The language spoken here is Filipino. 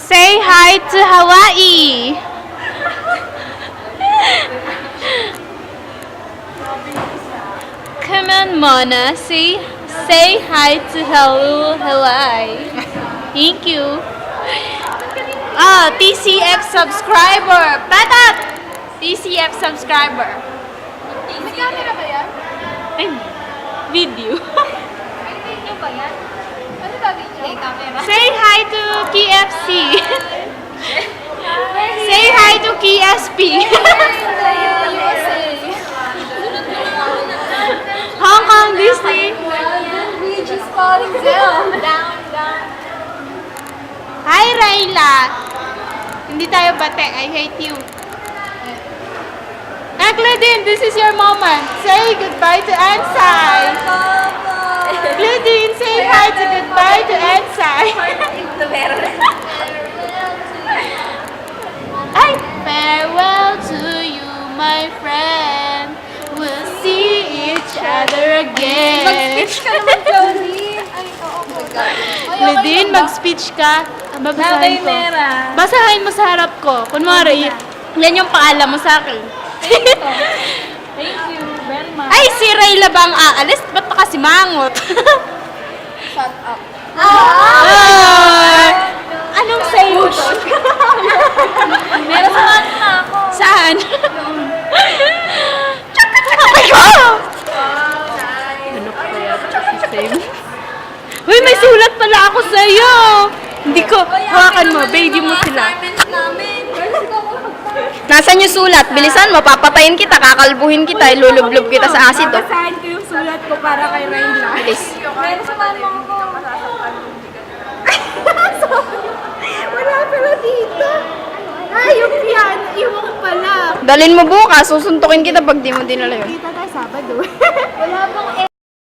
Say hi to Hawaii. Come on, Mona. Say hi to Hawaii. Thank you. Ah, TCF subscriber. Patat! TCF subscriber. May camera ba yan? Ay, video. Video ba yan? Ano ba video? May camera. Say hi to KFC. Say hi to KSP. USA. Hong Kong Disney. Bridge is falling down. Down. Hi, Rayla. Hindi tayo bate. I hate you. Claudine, this is your moment. Say goodbye to Ansai. Claudine, say hi to goodbye to Ansai. Ay, farewell to you, my friend. We'll see each other again. Mag-speech ka naman, Claudine. Ay, oo po. Claudine, mag-speech ka. Babasahin ko. Basahin mo sa harap ko. Kunwari, yan yung paalam mo sa akin. Thank you very much. Ay, si Rayla bang aalis? Ba't pa kasi mangot? Shut up. Ah! Anong say mo to? Meron sa ano na ako. Saan? Tsaka ko! Ano kaya si Sam? Uy, may sulat pala ako sa'yo! Hindi ko, hawakan mo, baby mo sila. Nasaan yung sulat? Bilisan mo, papatayin kita, kakalbuhin kita, ilulublob kita sa acid. Oh. Babasahin ko yung sulat ko para kay Rayla. Bilis. Meron sa ano ako. Wala pala dito. Ay, yung piano, iwan ko pala. Dalin mo bukas, susuntukin kita pag di mo dinala yun. Kita tayo Sabado. Wala bang